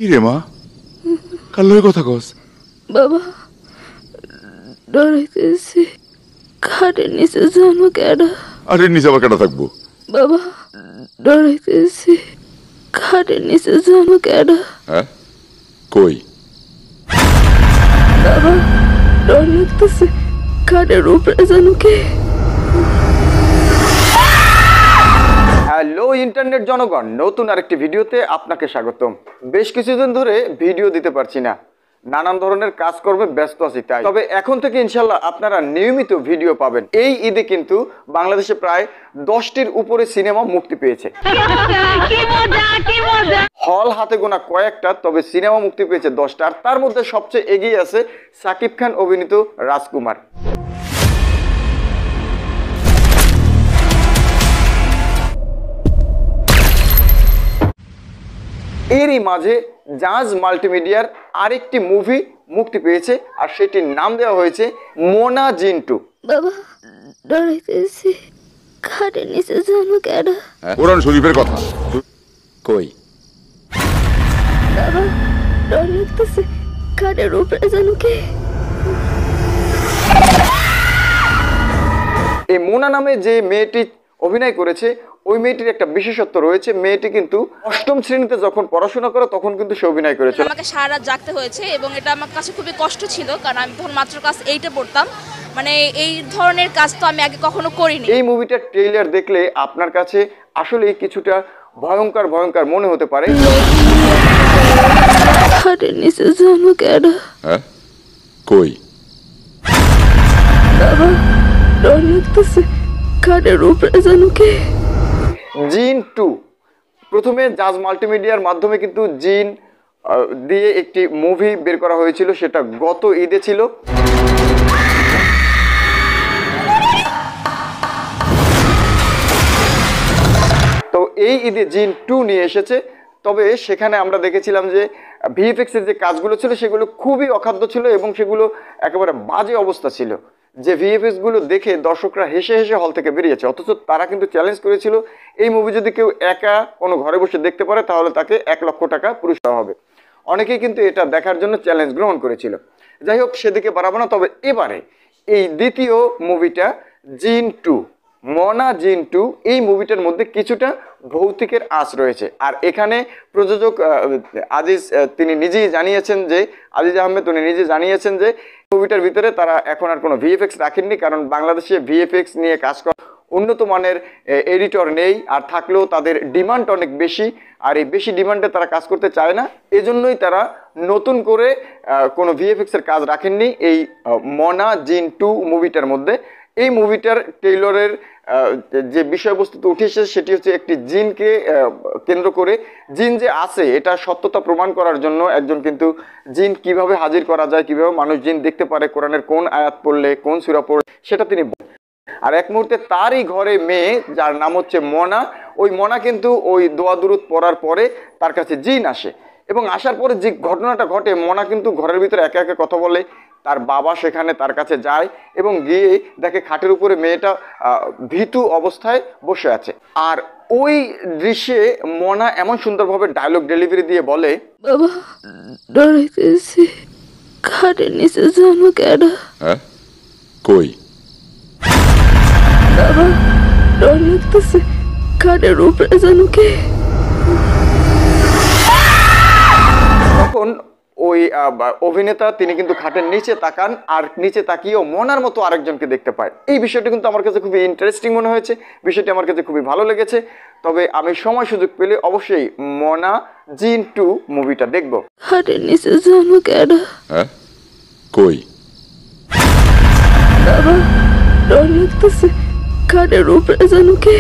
কি রে মা, কার লগে কথা কস? বাবা ডরাইতেছি, খাটের নিচে জানো কেডা? আরে নিচে আবার কেটা থাকবো? বাবা ডরাইতেছি, খাটের নিচে জানো কেডা? হ্যাঁ, কই? বাবা ডর লাগতেছে, খাটের উপরে জানো কে? হ্যালো ইন্টারনেট জনগণ, নতুন আরেকটি ভিডিওতে আপনাকে স্বাগতম। বেশ কিছুদিন ধরে ভিডিও দিতে পারছি না, নানান ধরনের কাজকর্মে ব্যস্ত আছি তাই। তবে এখন থেকে ইনশাল্লাহ আপনারা নিয়মিত ভিডিও পাবেন। এই ঈদে কিন্তু বাংলাদেশে প্রায় 10টির উপরে সিনেমা মুক্তি পেয়েছে। হল হাতে গোনা কয়েকটা, তবে সিনেমা মুক্তি পেয়েছে 10টা। আর তার মধ্যে সবচেয়ে এগিয়ে আছে শাকিব খান অভিনীত রাজকুমার। এরই মাঝে জাজ মাল্টিমিডিয়ার আরেকটি মুভি মুক্তি পেয়েছে, আর সেটির নাম দেওয়া হয়েছে মোনা জিন্টু। বাবা ডরাইতেছি, খাটের নিচে জানো কেডা? কোরআন শরীফের কথা কই? বাবা ডর লাগতেছে, খাটের উপরে জানো কে? এই মোনা নামে যে মেয়েটি অভিনয় করেছে, ওই মেয়েটির একটা বিশেষত্ব রয়েছে। মেয়েটি কিন্তু 8ম শ্রেণীতে যখন পড়াশোনা করে তখন কিন্তু সে অভিনয় করেছিল। আমাকে সারা রাত জাগতে হয়েছে এবং এটা আমার কাছে খুবই কষ্ট ছিল, কারণ আমি তখন মাত্র ক্লাস 8-এ পড়তাম। মানে এই ধরনের কাজ তো আমি আগে কখনো করিনি। এই মুভিটার ট্রেইলার দেখলে আপনার কাছে আসলে কিছুটা ভয়ঙ্কর ভয়ঙ্কর মনে হতে পারে। খাটের নিচে জানো কেডা? হ্যাঁ, কই? বাবা ডর লাগতেছে, খাটের উপরে জানো কে? জিন 2 প্রথমে জাজ মাল্টিমিডিয়ার মাধ্যমে কিন্তু জিন দিয়ে একটি মুভি বের করা হয়েছিল, সেটা গত ঈদে ছিল। তো এই ঈদে জিন 2 নিয়ে এসেছে। তবে সেখানে আমরা দেখেছিলাম যে ভিএফএক্স এর যে কাজগুলো ছিল সেগুলো খুবই অখাদ্য ছিল এবং সেগুলো একেবারে বাজে অবস্থা ছিল, যে ভিএফএক্স গুলো দেখে দর্শকরা হেসে হেসে হল থেকে বেরিয়েছে। অথচ তারা কিন্তু চ্যালেঞ্জ করেছিল এই মুভি যদি কেউ একা কোনো ঘরে বসে দেখতে পারে তাহলে তাকে 1 লক্ষ টাকা পুরস্কার হবে। অনেকেই কিন্তু এটা দেখার জন্য চ্যালেঞ্জ গ্রহণ করেছিল। যাই হোক, সেদিকে বাড়াবো না। তবে এবারে এই দ্বিতীয় মুভিটা জিন 2, মোনা জিন 2, এই মুভিটার মধ্যে কিছুটা ভৌতিকের আঁচ রয়েছে। আর এখানে প্রযোজক আজিজ তিনি নিজেই জানিয়েছেন যে আজিজ আহমেদ উনি নিজে জানিয়েছেন যে মুভিটার ভিতরে তারা এখন আর কোনো ভিএফএক্স রাখেননি, কারণ বাংলাদেশে ভিএফএক্স নিয়ে কাজ করা উন্নত মানের এডিটর নেই, আর থাকলেও তাদের ডিমান্ড অনেক বেশি, আর এই বেশি ডিমান্ডে তারা কাজ করতে চায় না। এজন্যই তারা নতুন করে কোনো ভিএফএক্স এর কাজ রাখেননি এই মোনা জিন 2 মুভিটার মধ্যে। এই মুভিটার ট্রেইলারের যে বিষয়বস্তুতে উঠে এসেছে সেটি হচ্ছে একটি জিনকে কেন্দ্র করে। জিন যে আছে এটা সত্যতা প্রমাণ করার জন্য একজন কিন্তু জিন কিভাবে হাজির করা যায়, কিভাবে মানুষ জিন দেখতে পারে, কোরআনের কোন আয়াত পড়লে, কোন সূরা পড়লে, সেটা তিনি। আর এক মুহূর্তে তারই ঘরে মেয়ে যার নাম হচ্ছে মোনা, ওই মোনা কিন্তু ওই দোয়া দুরুদ পড়ার পরে তার কাছে জিন আসে, এবং আসার পরে যে ঘটনাটা ঘটে, মোনা কিন্তু ঘরের ভিতরে একা একা কথা বলে। তার বাবা সেখানে তার কাছে যায় এবং গিয়ে দেখে খাটের উপরে মেয়েটা ভীতু অবস্থায় বসে আছে। আর ওই দৃশ্যে মোনা এমন সুন্দরভাবে ডায়লগ ডেলিভারি দিয়ে বলে, বাবা ডরাইতেছি, খাটের নিচে জানো কেডা? হ্যাঁ, কই? বাবা ডর লাগতেছে, খাটের উপরে জানো কে? তখন ওই অভিনেতা তিনি কিন্তু খাটের নিচে তাকান, আর নিচে তাকিয়েও মোনার মতো আরেকজনকে দেখতে পায়। এই বিষয়টি কিন্তু আমার কাছে খুবই ইন্টারেস্টিং মনে হয়েছে, বিষয়টি আমার কাছে খুবই ভালো লেগেছে। তবে আমি সময় সুযোগ পেলে অবশ্যই মোনা জিন 2 মুভিটা দেখব। খাটের নিচে জানো কেডা? হ্যাঁ, কই? বাবা ডর লাগতেছে, খাটের উপরে জানো কে?